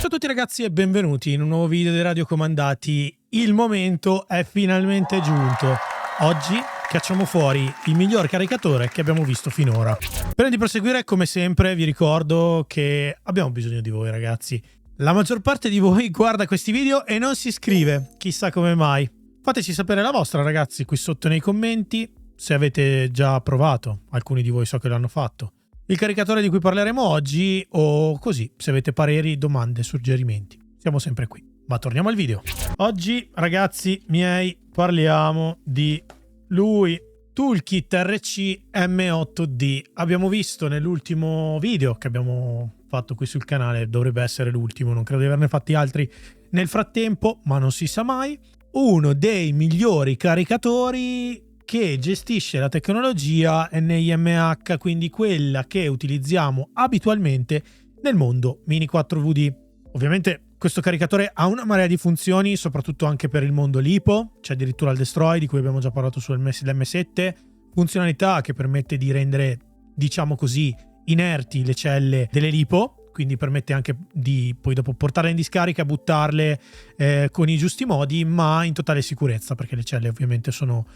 Ciao a tutti ragazzi e benvenuti in un nuovo video dei Radiocomandati. Il momento è finalmente giunto. Oggi cacciamo fuori il miglior caricatore che abbiamo visto finora. Prima di proseguire, come sempre, vi ricordo che abbiamo bisogno di voi ragazzi. La maggior parte di voi guarda questi video e non si iscrive, chissà come mai. Fateci sapere la vostra ragazzi qui sotto nei commenti, se avete già provato, alcuni di voi so che l'hanno fatto, il caricatore di cui parleremo oggi, o così, se avete pareri, domande, suggerimenti. Siamo sempre qui. Ma torniamo al video. Oggi, ragazzi miei, parliamo di lui, Toolkit RC M8D. Abbiamo visto nell'ultimo video che abbiamo fatto qui sul canale, dovrebbe essere l'ultimo, non credo di averne fatti altri nel frattempo, ma non si sa mai, uno dei migliori caricatori che gestisce la tecnologia NIMH, quindi quella che utilizziamo abitualmente nel mondo Mini 4VD. Ovviamente questo caricatore ha una marea di funzioni, soprattutto anche per il mondo LiPo, c'è addirittura il Destroy di cui abbiamo già parlato sull'M7, funzionalità che permette di rendere, diciamo così, inerti le celle delle LiPo, quindi permette anche di poi dopo portarle in discarica, buttarle con i giusti modi, ma in totale sicurezza, perché le celle ovviamente sono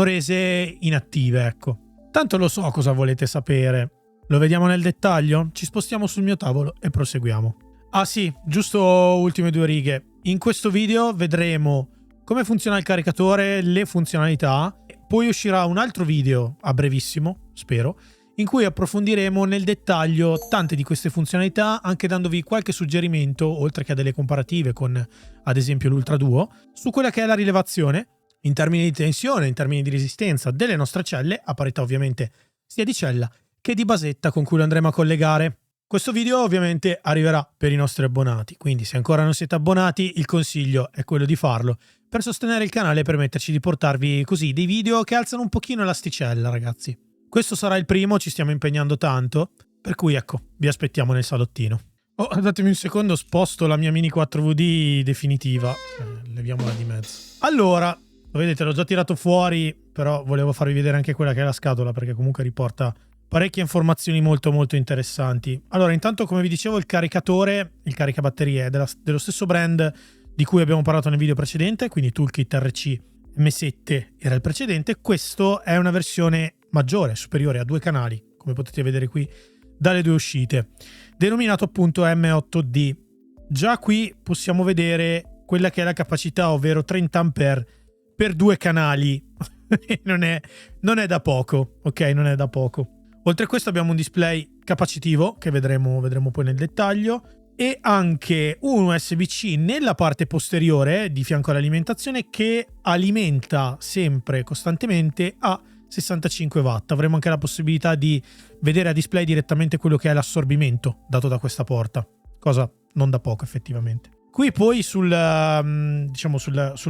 rese inattive, ecco. Tanto lo so cosa volete sapere. Lo vediamo nel dettaglio? Ci spostiamo sul mio tavolo e proseguiamo. Ah sì, giusto ultime due righe. In questo video vedremo come funziona il caricatore, le funzionalità. Poi uscirà un altro video a brevissimo, spero, in cui approfondiremo nel dettaglio tante di queste funzionalità, anche dandovi qualche suggerimento, oltre che a delle comparative con, ad esempio, l'Ultra Duo, su quella che è la rilevazione in termini di tensione, in termini di resistenza delle nostre celle, a parità ovviamente sia di cella che di basetta con cui lo andremo a collegare. Questo video ovviamente arriverà per i nostri abbonati, quindi se ancora non siete abbonati il consiglio è quello di farlo per sostenere il canale e permetterci di portarvi così dei video che alzano un pochino l'asticella, ragazzi. Questo sarà il primo, ci stiamo impegnando tanto, per cui ecco, vi aspettiamo nel salottino. Oh, datemi un secondo, sposto la mia Mini 4VD definitiva, leviamola di mezzo. Allora, lo vedete, l'ho già tirato fuori, però volevo farvi vedere anche quella che è la scatola, perché comunque riporta parecchie informazioni molto molto interessanti. Allora, intanto, come vi dicevo, il caricatore, il caricabatterie è dello stesso brand di cui abbiamo parlato nel video precedente, quindi Toolkit RC M7 era il precedente. Questo è una versione maggiore, superiore a 2 canali, come potete vedere qui dalle 2 uscite, denominato appunto M8D. Già qui possiamo vedere quella che è la capacità, ovvero 30 A per 2 canali. non è da poco, ok? Non è da poco. Oltre a questo abbiamo un display capacitivo che vedremo poi nel dettaglio, e anche un USB-C nella parte posteriore di fianco all'alimentazione che alimenta sempre costantemente a 65 watt. Avremo anche la possibilità di vedere a display direttamente quello che è l'assorbimento dato da questa porta, cosa non da poco effettivamente. Qui poi sullo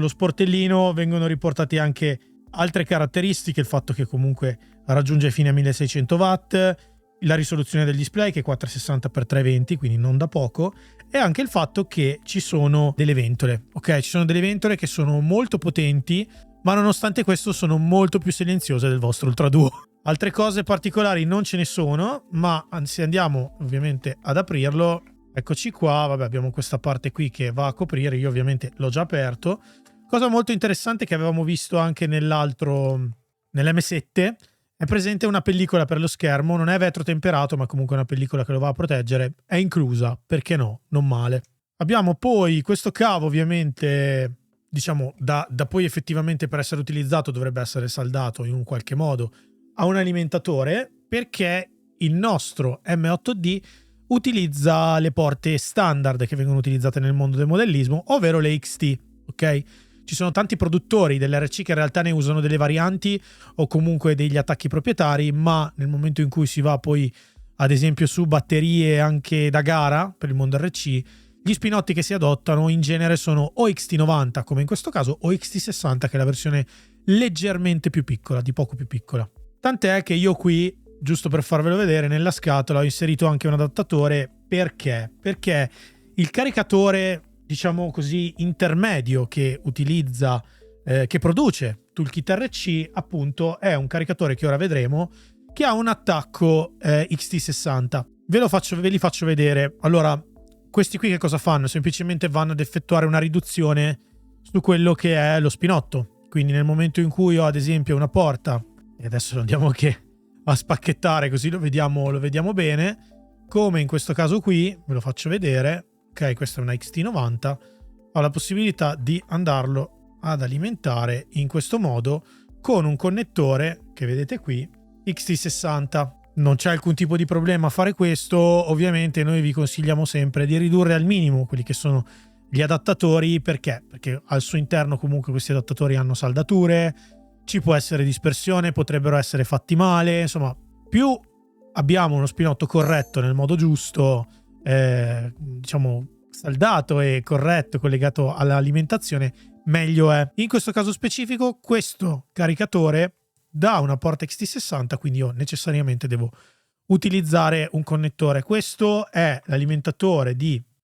sportellino vengono riportate anche altre caratteristiche, il fatto che comunque raggiunge fino a 1600 watt, la risoluzione del display che è 460x320, quindi non da poco, e anche il fatto che ci sono delle ventole, ok? Ci sono delle ventole che sono molto potenti, ma nonostante questo sono molto più silenziose del vostro Ultra Duo. Altre cose particolari non ce ne sono, ma se andiamo ovviamente ad aprirlo, eccoci qua, vabbè, abbiamo questa parte qui che va a coprire, io ovviamente l'ho già aperto. Cosa molto interessante che avevamo visto anche nell'M7, è presente una pellicola per lo schermo, non è vetro temperato, ma comunque una pellicola che lo va a proteggere, è inclusa, perché no, non male. Abbiamo poi questo cavo ovviamente, diciamo, da poi effettivamente per essere utilizzato dovrebbe essere saldato in un qualche modo a un alimentatore, perché il nostro M8D utilizza le porte standard che vengono utilizzate nel mondo del modellismo, ovvero le XT, ok? Ci sono tanti produttori dell'RC che in realtà ne usano delle varianti o comunque degli attacchi proprietari, ma nel momento in cui si va poi ad esempio su batterie anche da gara per il mondo RC, gli spinotti che si adottano in genere sono o XT90 come in questo caso o XT60 che è la versione leggermente più piccola, di poco più piccola. Tant'è che io qui, giusto per farvelo vedere, nella scatola ho inserito anche un adattatore. Perché? Perché il caricatore, diciamo così, intermedio che utilizza, che produce Toolkit RC, appunto, è un caricatore che ora vedremo, che ha un attacco XT60. Ve li faccio vedere. Allora, questi qui che cosa fanno? Semplicemente vanno ad effettuare una riduzione su quello che è lo spinotto. Quindi nel momento in cui ho ad esempio una porta, e adesso lo andiamo anche a spacchettare così lo vediamo bene, come in questo caso qui, ve lo faccio vedere, ok, questa è una XT90, ho la possibilità di andarlo ad alimentare in questo modo con un connettore che vedete qui, XT60. Non c'è alcun tipo di problema a fare questo. Ovviamente noi vi consigliamo sempre di ridurre al minimo quelli che sono gli adattatori. Perché? Perché al suo interno comunque questi adattatori hanno saldature, ci può essere dispersione, potrebbero essere fatti male. Insomma, più abbiamo uno spinotto corretto nel modo giusto, diciamo saldato e corretto, collegato all'alimentazione, meglio è. In questo caso specifico questo caricatore da una porta XT60, quindi io necessariamente devo utilizzare un connettore. Questo è l'alimentatore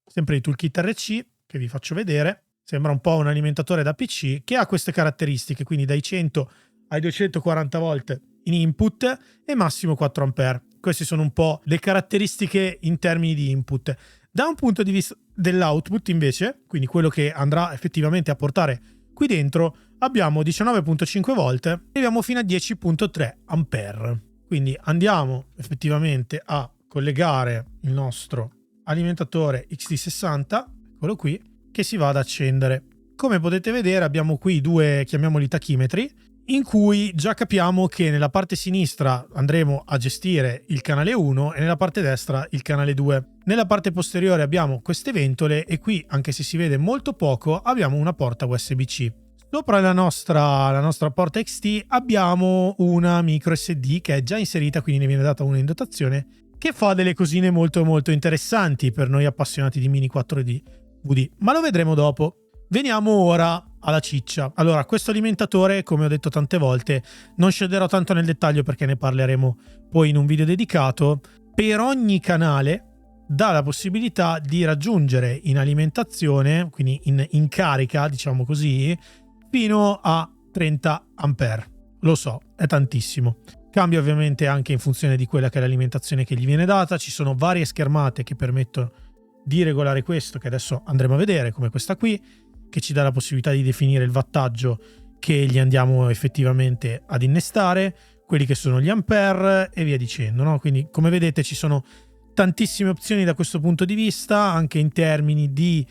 sempre di Toolkit RC, che vi faccio vedere. Sembra un po' un alimentatore da PC che ha queste caratteristiche, quindi dai 100 ai 240 volt in input e massimo 4 ampere. Queste sono un po' le caratteristiche in termini di input. Da un punto di vista dell'output invece, quindi quello che andrà effettivamente a portare qui dentro, abbiamo 19.5 volt e arriviamo fino a 10.3 ampere. Quindi andiamo effettivamente a collegare il nostro alimentatore XT60, eccolo qui, che si va ad accendere. Come potete vedere abbiamo qui due, chiamiamoli tachimetri, in cui già capiamo che nella parte sinistra andremo a gestire il canale 1 e nella parte destra il canale 2. Nella parte posteriore abbiamo queste ventole e qui, anche se si vede molto poco, abbiamo una porta USB-C. Sopra la nostra porta XT abbiamo una micro SD che è già inserita, quindi ne viene data una in dotazione, che fa delle cosine molto molto interessanti per noi appassionati di Mini 4D VD, ma lo vedremo dopo. Veniamo ora alla ciccia. Allora, questo alimentatore, come ho detto tante volte, non scenderò tanto nel dettaglio perché ne parleremo poi in un video dedicato. Per ogni canale dà la possibilità di raggiungere in alimentazione, quindi in carica, diciamo così, fino a 30 ampere. Lo so, è tantissimo. Cambia ovviamente anche in funzione di quella che è l'alimentazione che gli viene data. Ci sono varie schermate che permettono di regolare questo, che adesso andremo a vedere, come questa qui, che ci dà la possibilità di definire il wattaggio che gli andiamo effettivamente ad innestare, quelli che sono gli ampere e via dicendo, no? Quindi come vedete ci sono tantissime opzioni da questo punto di vista, anche in termini di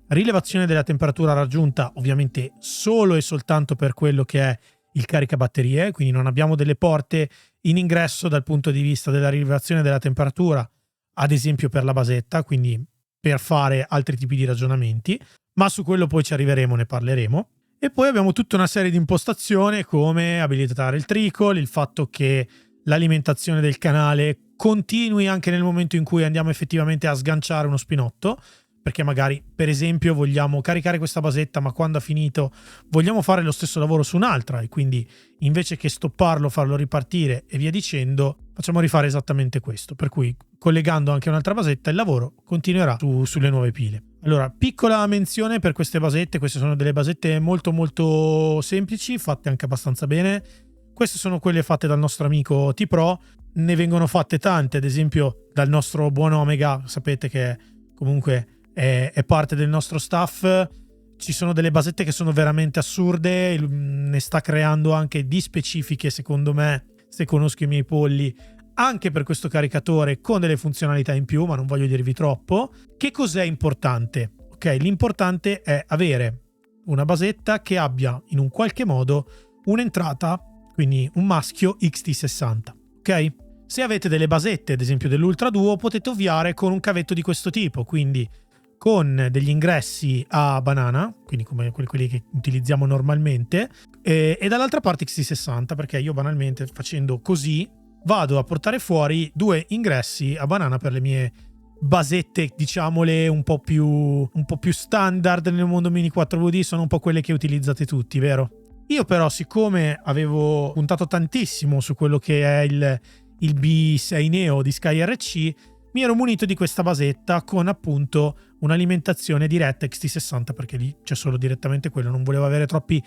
rilevazione della temperatura raggiunta, ovviamente solo e soltanto per quello che è il caricabatterie, quindi non abbiamo delle porte in ingresso dal punto di vista della rilevazione della temperatura, ad esempio per la basetta, quindi per fare altri tipi di ragionamenti, ma su quello poi ci arriveremo, ne parleremo. E poi abbiamo tutta una serie di impostazioni come abilitare il trickle, il fatto che l'alimentazione del canale continui anche nel momento in cui andiamo effettivamente a sganciare uno spinotto, perché magari per esempio vogliamo caricare questa basetta ma quando ha finito vogliamo fare lo stesso lavoro su un'altra e quindi invece che stopparlo, farlo ripartire e via dicendo, facciamo rifare esattamente questo, per cui collegando anche un'altra basetta il lavoro continuerà sulle nuove pile. Allora, piccola menzione per queste basette, queste sono delle basette molto molto semplici, fatte anche abbastanza bene. Queste sono quelle fatte dal nostro amico T-Pro, ne vengono fatte tante, ad esempio dal nostro buon Omega, sapete che comunque è parte del nostro staff. Ci sono delle basette che sono veramente assurde, ne sta creando anche di specifiche secondo me, se conosco i miei polli, anche per questo caricatore con delle funzionalità in più, ma non voglio dirvi troppo. Che cos'è importante? Ok, l'importante è avere una basetta che abbia in un qualche modo un'entrata, quindi un maschio XT60, ok? Se avete delle basette, ad esempio dell'Ultra Duo, potete ovviare con un cavetto di questo tipo, quindi con degli ingressi a banana, quindi come quelli che utilizziamo normalmente, e dall'altra parte XT60, perché io banalmente facendo così vado a portare fuori due ingressi a banana per le mie basette, diciamole un po' più standard nel mondo Mini 4VD, sono un po' quelle che utilizzate tutti, vero? Io però, siccome avevo puntato tantissimo su quello che è il B6 Neo di SkyRC, mi ero munito di questa basetta con appunto un'alimentazione diretta XT60, perché lì c'è solo direttamente quello, non volevo avere troppi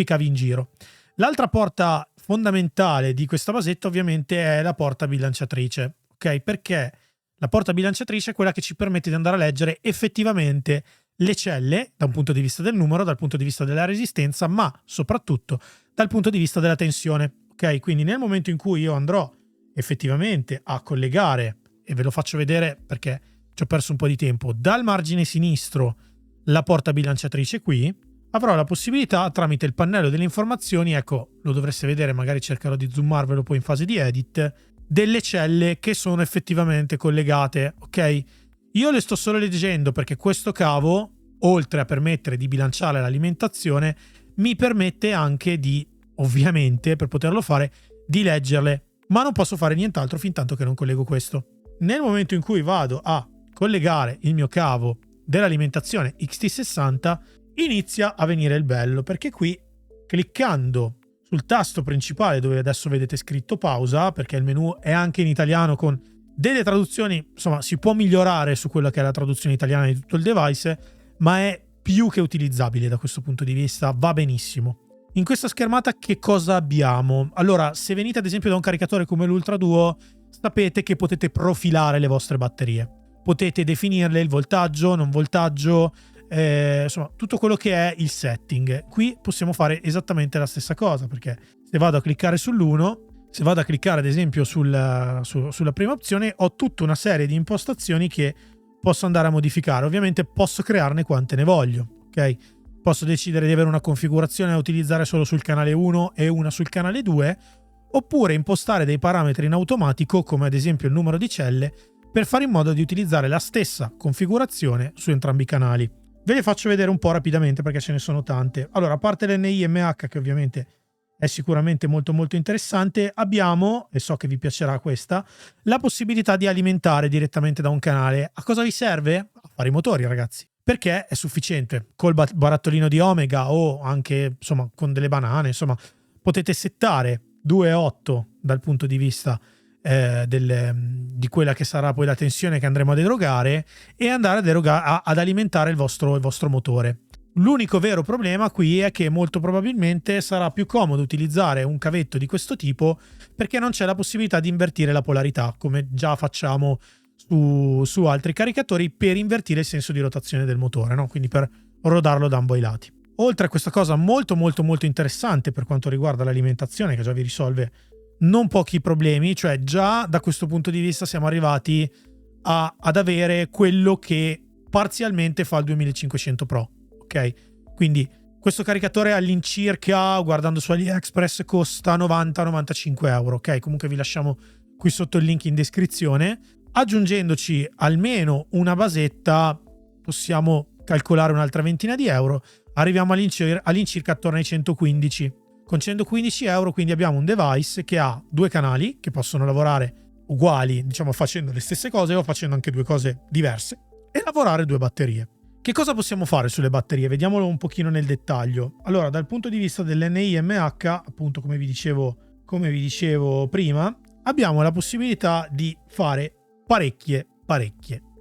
cavi in giro. L'altra porta fondamentale di questa basetta ovviamente è la porta bilanciatrice, ok? Perché La porta bilanciatrice è quella che ci permette di andare a leggere effettivamente le celle da un punto di vista del numero, dal punto di vista della resistenza, ma soprattutto dal punto di vista della tensione. Ok, quindi nel momento in cui io andrò effettivamente a collegare, e ve lo faccio vedere perché ci ho perso un po' di tempo, dal margine sinistro la porta bilanciatrice qui, avrò la possibilità tramite il pannello delle informazioni, ecco, lo dovreste vedere, magari cercherò di zoomarvelo poi in fase di edit, delle celle che sono effettivamente collegate, ok? Io le sto solo leggendo perché questo cavo, oltre a permettere di bilanciare l'alimentazione, mi permette anche di, ovviamente, per poterlo fare, di leggerle, ma non posso fare nient'altro fin tanto che non collego questo. Nel momento in cui vado a collegare il mio cavo dell'alimentazione XT60, inizia a venire il bello, perché qui, cliccando sul tasto principale dove adesso vedete scritto pausa, perché il menu è anche in italiano con delle traduzioni, insomma si può migliorare su quella che è la traduzione italiana di tutto il device, ma è più che utilizzabile da questo punto di vista, va benissimo. In questa schermata che cosa abbiamo? Allora, se venite ad esempio da un caricatore come l'Ultra Duo, sapete che potete profilare le vostre batterie. Potete definirle il voltaggio, non voltaggio, insomma tutto quello che è il setting. Qui possiamo fare esattamente la stessa cosa, perché se vado a cliccare sull'1, se vado a cliccare ad esempio sulla prima opzione, ho tutta una serie di impostazioni che posso andare a modificare. Ovviamente posso crearne quante ne voglio, ok? Posso decidere di avere una configurazione da utilizzare solo sul canale 1 e una sul canale 2, oppure impostare dei parametri in automatico, come ad esempio il numero di celle, per fare in modo di utilizzare la stessa configurazione su entrambi i canali. Ve le faccio vedere un po' rapidamente perché ce ne sono tante. Allora, a parte l'NIMH, che ovviamente è sicuramente molto molto interessante, abbiamo, e so che vi piacerà questa, la possibilità di alimentare direttamente da un canale. A cosa vi serve? A fare i motori, ragazzi. Perché è sufficiente. Col barattolino di Omega o anche, insomma, con delle banane, insomma, potete settare 2,8 dal punto di vista di quella che sarà poi la tensione che andremo ad erogare e andare ad alimentare il vostro motore. L'unico vero problema qui è che molto probabilmente sarà più comodo utilizzare un cavetto di questo tipo perché non c'è la possibilità di invertire la polarità, come già facciamo su altri caricatori, per invertire il senso di rotazione del motore, no? Quindi per rodarlo da ambo i lati. Oltre a questa cosa molto molto molto interessante per quanto riguarda l'alimentazione, che già vi risolve non pochi problemi, cioè già da questo punto di vista siamo arrivati ad avere quello che parzialmente fa il 2500 Pro, ok? Quindi questo caricatore all'incirca, guardando su AliExpress, costa 90-95 euro, ok? Comunque vi lasciamo qui sotto il link in descrizione. Aggiungendoci almeno una possiamo calcolare un'altra ventina di euro, arriviamo all'incirca attorno ai 115. Con 115 euro quindi abbiamo un device che ha due canali che possono lavorare uguali, diciamo facendo le stesse cose o facendo anche due cose diverse, e lavorare due batterie. Che cosa possiamo fare sulle batterie? Vediamolo un pochino nel dettaglio. Allora, dal punto di vista dell'NIMH, appunto come vi dicevo prima, abbiamo la possibilità di fare parecchie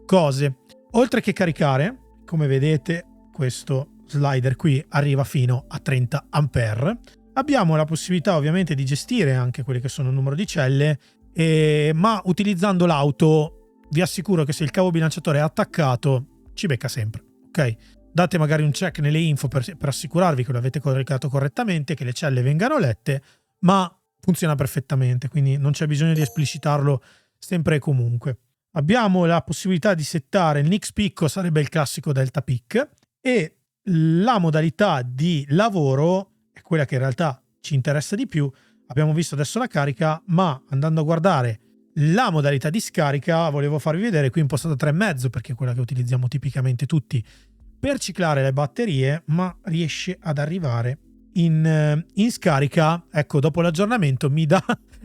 cose. Oltre che caricare, come vedete, questo slider qui arriva fino a 30 ampere. Abbiamo la possibilità ovviamente di gestire anche quelli che sono il numero di celle, ma utilizzando l'auto vi assicuro che se il cavo bilanciatore è attaccato ci becca sempre, ok? Date magari un check nelle info per assicurarvi che lo avete caricato correttamente, che le celle vengano lette, ma funziona perfettamente, quindi non c'è bisogno di esplicitarlo sempre e comunque. Abbiamo la possibilità di settare il NIX picco, sarebbe il classico delta peak, e la modalità di lavoro è quella che in realtà ci interessa di più. Abbiamo visto adesso la carica, ma andando a guardare la modalità di scarica volevo farvi vedere qui impostata 3,5, perché è quella che utilizziamo tipicamente tutti per ciclare le batterie, ma riesce ad arrivare in scarica. Ecco, dopo l'aggiornamento mi dà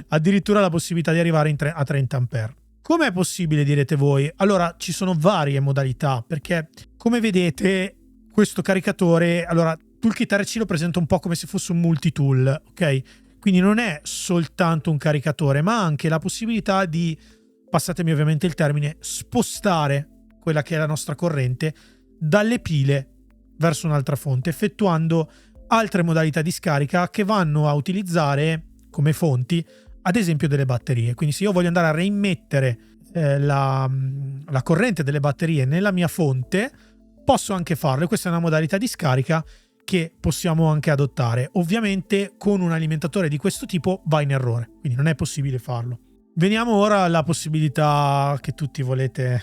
addirittura la possibilità di arrivare a 30 ampere. Com'è possibile, direte voi? Allora, ci sono varie modalità, perché come vedete questo caricatore, allora Toolkit RC lo presenta un po' come se fosse un multitool, ok? Quindi non è soltanto un caricatore, ma anche la possibilità di, passatemi ovviamente il termine, spostare quella che è la nostra corrente dalle pile verso un'altra fonte, effettuando altre modalità di scarica che vanno a utilizzare come fonti ad esempio delle batterie. Quindi se io voglio andare a reimmettere la corrente delle batterie nella mia fonte, posso anche farlo, e questa è una modalità di scarica che possiamo anche adottare. Ovviamente con un alimentatore di questo tipo va in errore, quindi non è possibile farlo. Veniamo ora alla possibilità che tutti volete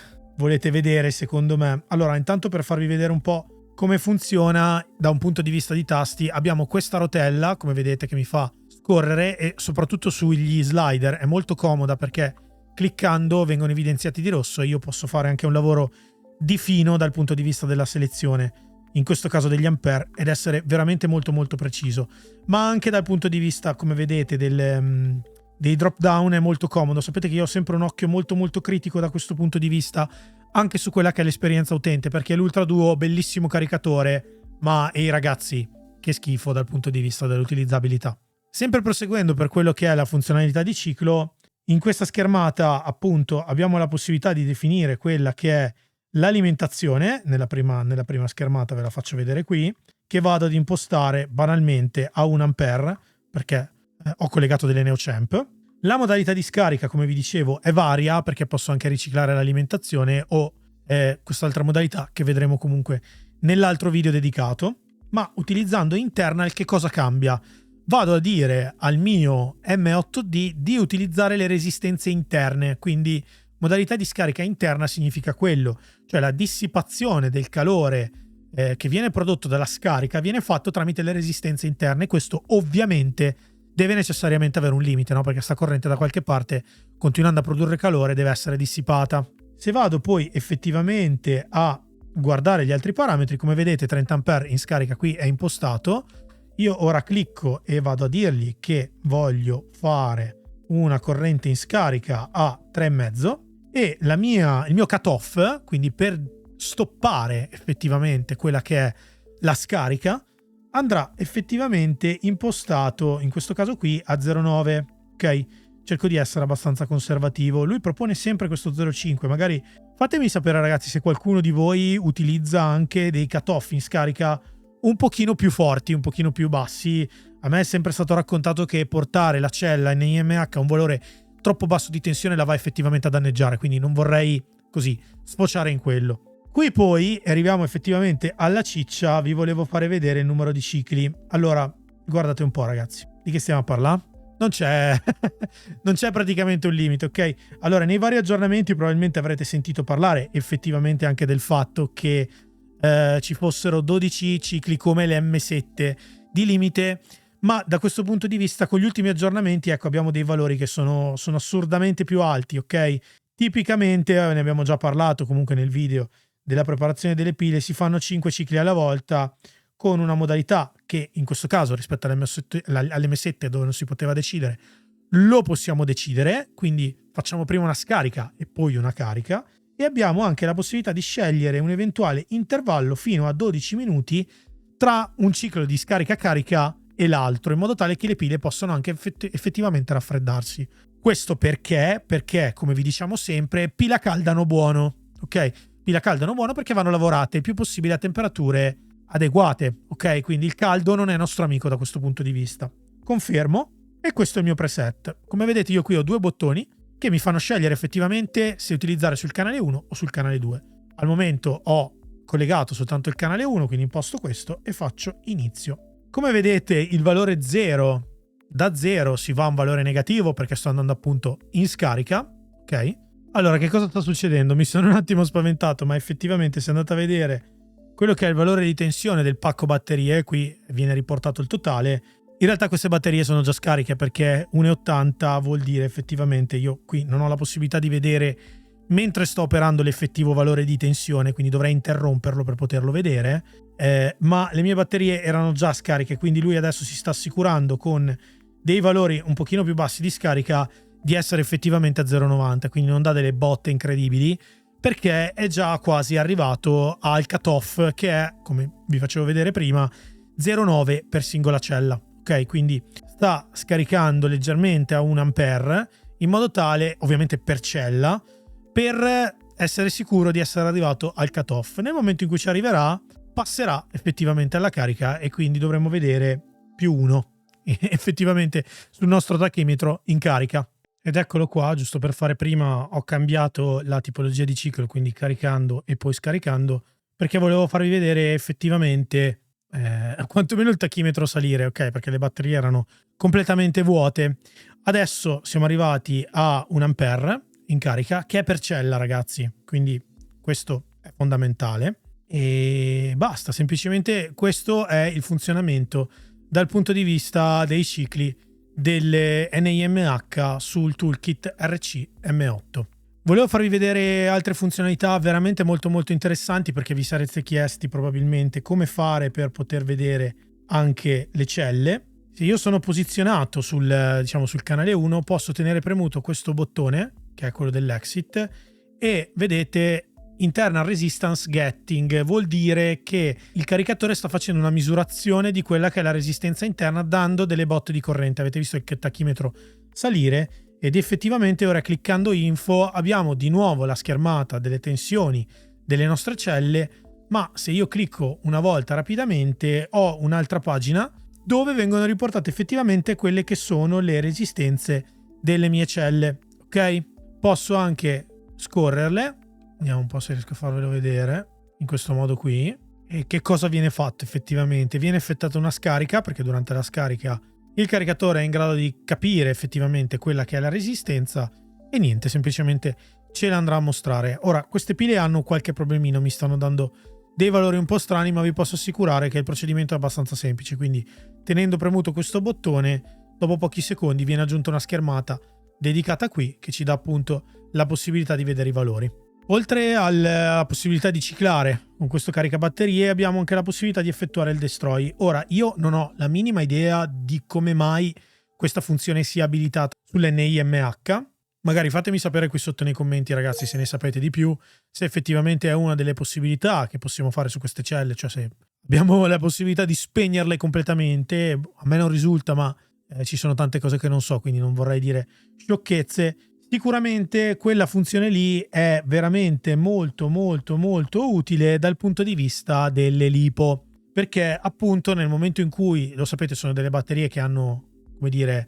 vedere, secondo me. Allora, intanto, per farvi vedere un po' come funziona da un punto di vista di tasti, abbiamo questa rotella, come vedete, che mi fa scorrere, e soprattutto sugli slider è molto comoda perché cliccando vengono evidenziati di rosso e io posso fare anche un lavoro di fino dal punto di vista della selezione, in questo caso degli ampere, ed essere veramente molto molto preciso. Ma anche dal punto di vista, come vedete, dei drop down è molto comodo. Sapete che io ho sempre un occhio molto molto critico da questo punto di vista anche su quella che è l'esperienza utente, perché l'Ultra Duo, bellissimo caricatore, ma ragazzi, che schifo dal punto di vista dell'utilizzabilità. Sempre proseguendo per quello che è la funzionalità di ciclo, in questa schermata appunto abbiamo la possibilità di definire quella che è l'alimentazione. Nella prima schermata ve la faccio vedere qui, che vado ad impostare banalmente a 1 ampere perché ho collegato delle NeoChamp. La modalità di scarica, come vi dicevo, è varia perché posso anche riciclare l'alimentazione o quest'altra modalità che vedremo comunque nell'altro video dedicato. Ma utilizzando internal, che cosa cambia? Vado a dire al mio M8D di utilizzare le resistenze interne, quindi modalità di scarica interna significa quello, cioè la dissipazione del calore che viene prodotto dalla scarica viene fatto tramite le resistenze interne. Questo ovviamente deve necessariamente avere un limite, no? Perché sta corrente da qualche parte, continuando a produrre calore, deve essere dissipata. Se vado poi effettivamente a guardare gli altri parametri, come vedete 30 A in scarica qui è impostato. Io ora clicco e vado a dirgli che voglio fare una corrente in scarica a 3,5 e il mio cut-off, quindi per stoppare effettivamente quella che è la scarica, andrà effettivamente impostato in questo caso qui a 0,9. Ok, cerco di essere abbastanza conservativo. Lui propone sempre questo 0,5. Magari fatemi sapere, ragazzi, se qualcuno di voi utilizza anche dei cut-off in scarica un pochino più forti, un pochino più bassi. A me è sempre stato raccontato che portare la cella in IMH a un valore troppo basso di tensione la va effettivamente a danneggiare, quindi non vorrei così sfociare in quello. Qui poi arriviamo effettivamente alla ciccia. Vi volevo fare vedere il numero di cicli. Allora, guardate un po', ragazzi, di che stiamo a parlare? Non c'è praticamente un limite, ok? Allora, nei vari aggiornamenti probabilmente avrete sentito parlare effettivamente anche del fatto che ci fossero 12 cicli come l'M7 di limite, ma da questo punto di vista con gli ultimi aggiornamenti, ecco, abbiamo dei valori che sono assurdamente più alti, ok? Tipicamente, ne abbiamo già parlato comunque nel video della preparazione delle pile, si fanno 5 cicli alla volta con una modalità che in questo caso rispetto all'M7 dove non si poteva decidere, lo possiamo decidere, quindi facciamo prima una scarica e poi una carica. E abbiamo anche la possibilità di scegliere un eventuale intervallo fino a 12 minuti tra un ciclo di scarica-carica e l'altro, in modo tale che le pile possano anche effettivamente raffreddarsi. Questo perché, come vi diciamo sempre, pila caldano buono, ok? Pila caldano buono perché vanno lavorate il più possibile a temperature adeguate, ok? Quindi il caldo non è nostro amico da questo punto di vista. Confermo, e questo è il mio preset. Come vedete io qui ho 2 bottoni che mi fanno scegliere effettivamente se utilizzare sul canale 1 o sul canale 2. Al momento ho collegato soltanto il canale 1, quindi imposto questo e faccio inizio. Come vedete il valore 0, da 0 si va a un valore negativo perché sto andando appunto in scarica, ok? Allora, che cosa sta succedendo? Mi sono un attimo spaventato, ma effettivamente se andate a vedere quello che è il valore di tensione del pacco batterie, qui viene riportato il totale. In realtà queste batterie sono già scariche perché 1,80 vuol dire effettivamente io qui non ho la possibilità di vedere mentre sto operando l'effettivo valore di tensione, quindi dovrei interromperlo per poterlo vedere, ma le mie batterie erano già scariche, quindi lui adesso si sta assicurando con dei valori un pochino più bassi di scarica di essere effettivamente a 0,90, quindi non dà delle botte incredibili perché è già quasi arrivato al cut-off che è, come vi facevo vedere prima, 0,9 per singola cella. Ok, quindi sta scaricando leggermente a 1 ampere in modo tale, ovviamente per cella, per essere sicuro di essere arrivato al cut-off. Nel momento in cui ci arriverà, passerà effettivamente alla carica e quindi dovremo vedere più 1 effettivamente sul nostro tachimetro in carica. Ed eccolo qua, giusto per fare prima ho cambiato la tipologia di ciclo, quindi caricando e poi scaricando, perché volevo farvi vedere effettivamente quantomeno il tachimetro salire, ok? Perché le batterie erano completamente vuote. Adesso siamo arrivati a 1 ampere in carica, che è per cella, ragazzi, quindi questo è fondamentale. E basta, semplicemente questo è il funzionamento dal punto di vista dei cicli delle NIMH sul toolkit RC M8. Volevo farvi vedere altre funzionalità veramente molto interessanti, perché vi sarete chiesti probabilmente come fare per poter vedere anche le celle. Se io sono posizionato sul canale 1, posso tenere premuto questo bottone, che è quello dell'exit, e vedete internal resistance getting, vuol dire che il caricatore sta facendo una misurazione di quella che è la resistenza interna, dando delle botte di corrente. Avete visto il tachimetro salire, ed effettivamente ora, cliccando info, abbiamo di nuovo la schermata delle tensioni delle nostre celle, ma se io clicco una volta rapidamente ho un'altra pagina dove vengono riportate effettivamente quelle che sono le resistenze delle mie celle. Ok? Posso anche scorrerle. Vediamo un po' se riesco a farvelo vedere in questo modo qui. E che cosa viene fatto effettivamente? Viene effettuata una scarica, perché durante la scarica il caricatore è in grado di capire effettivamente quella che è la resistenza, e niente, semplicemente ce la andrà a mostrare. Ora, queste pile hanno qualche problemino, mi stanno dando dei valori un po' strani, ma vi posso assicurare che il procedimento è abbastanza semplice, quindi tenendo premuto questo bottone, dopo pochi secondi viene aggiunta una schermata dedicata qui, che ci dà appunto la possibilità di vedere i valori. Oltre alla possibilità di ciclare con questo caricabatterie, abbiamo anche la possibilità di effettuare il destroy. Ora, io non ho la minima idea di come mai questa funzione sia abilitata sull'NIMH. Magari fatemi sapere qui sotto nei commenti, ragazzi, se ne sapete di più, se effettivamente è una delle possibilità che possiamo fare su queste celle, cioè se abbiamo la possibilità di spegnerle completamente. A me non risulta, ma ci sono tante cose che non so, quindi non vorrei dire sciocchezze. Sicuramente quella funzione lì è veramente molto utile dal punto di vista delle lipo, perché appunto nel momento in cui, lo sapete, sono delle batterie che hanno, come dire,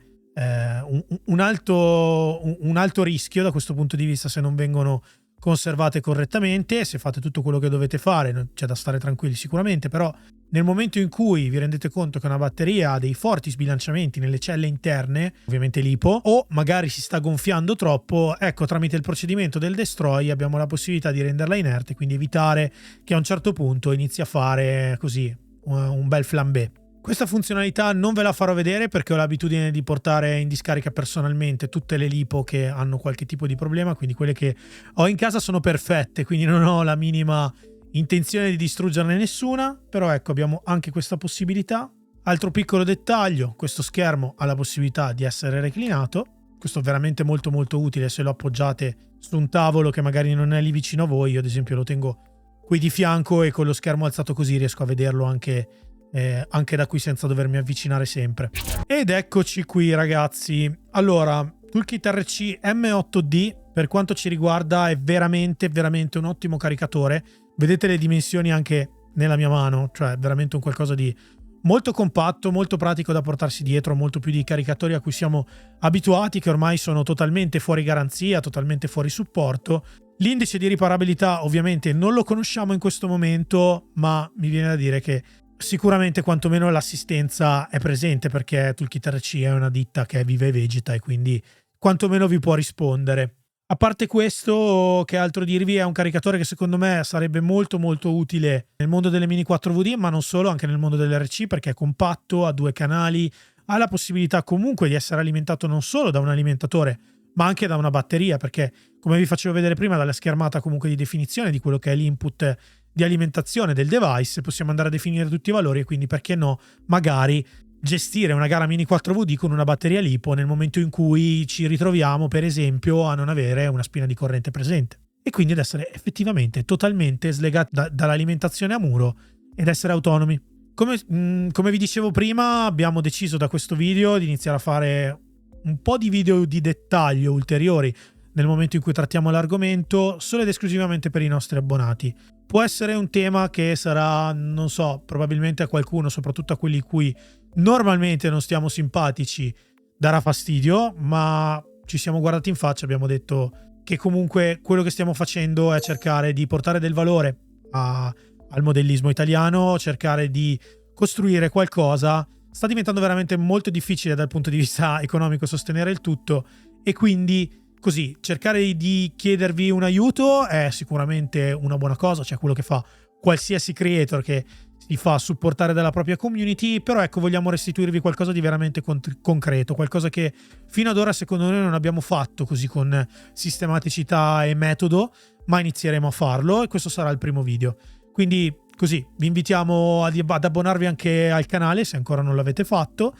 un alto rischio da questo punto di vista se non vengono conservate correttamente. Se fate tutto quello che dovete fare c'è da stare tranquilli sicuramente, però nel momento in cui vi rendete conto che una batteria ha dei forti sbilanciamenti nelle celle interne, ovviamente lipo, o magari si sta gonfiando troppo, ecco, tramite il procedimento del destroy abbiamo la possibilità di renderla inerte, quindi evitare che a un certo punto inizi a fare così un bel flambé. Questa funzionalità non ve la farò vedere perché ho l'abitudine di portare in discarica personalmente tutte le lipo che hanno qualche tipo di problema, quindi quelle che ho in casa sono perfette, quindi non ho la minima intenzione di distruggerne nessuna. Però ecco, abbiamo anche questa possibilità. Altro piccolo dettaglio, questo schermo ha la possibilità di essere reclinato. Questo è veramente molto utile se lo appoggiate su un tavolo che magari non è lì vicino a voi. Io ad esempio lo tengo qui di fianco e con lo schermo alzato così riesco a vederlo anche da qui senza dovermi avvicinare sempre. Ed eccoci qui, ragazzi. Allora, Toolkit RC M8D per quanto ci riguarda è veramente un ottimo caricatore. Vedete le dimensioni anche nella mia mano, cioè veramente un qualcosa di molto compatto, molto pratico da portarsi dietro, molto più di caricatori a cui siamo abituati, che ormai sono totalmente fuori garanzia, totalmente fuori supporto. L'indice di riparabilità ovviamente non lo conosciamo in questo momento, ma mi viene da dire che sicuramente quantomeno l'assistenza è presente, perché Toolkit RC è una ditta che vive e vegeta e quindi quantomeno vi può rispondere. A parte questo, che altro dirvi, è un caricatore che secondo me sarebbe molto utile nel mondo delle Mini 4VD, ma non solo, anche nel mondo dell'RC, perché è compatto, ha 2 canali, ha la possibilità comunque di essere alimentato non solo da un alimentatore, ma anche da una batteria, perché come vi facevo vedere prima dalla schermata comunque di definizione di quello che è l'input di alimentazione del device, possiamo andare a definire tutti i valori e quindi, perché no, magari gestire una gara Mini 4VD con una batteria lipo nel momento in cui ci ritroviamo, per esempio, a non avere una spina di corrente presente, e quindi ad essere effettivamente totalmente slegati dall'alimentazione a muro ed essere autonomi. Come vi dicevo prima, abbiamo deciso da questo video di iniziare a fare un po' di video di dettaglio ulteriori nel momento in cui trattiamo l'argomento, solo ed esclusivamente per i nostri abbonati. Può essere un tema che sarà, non so, probabilmente a qualcuno, soprattutto a quelli cui normalmente non stiamo simpatici, darà fastidio, ma ci siamo guardati in faccia, abbiamo detto che comunque quello che stiamo facendo è cercare di portare del valore al modellismo italiano, cercare di costruire qualcosa. Sta diventando veramente molto difficile dal punto di vista economico sostenere il tutto, e quindi così cercare di chiedervi un aiuto è sicuramente una buona cosa, cioè quello che fa qualsiasi creator che si fa supportare dalla propria community. Però ecco, vogliamo restituirvi qualcosa di veramente concreto, qualcosa che fino ad ora secondo noi non abbiamo fatto così con sistematicità e metodo, ma inizieremo a farlo e questo sarà il primo video. Quindi così vi invitiamo ad abbonarvi anche al canale se ancora non l'avete fatto,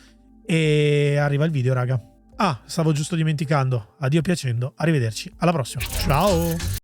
e arriva il video, raga. Ah, stavo giusto dimenticando. Addio piacendo, arrivederci, alla prossima. Ciao!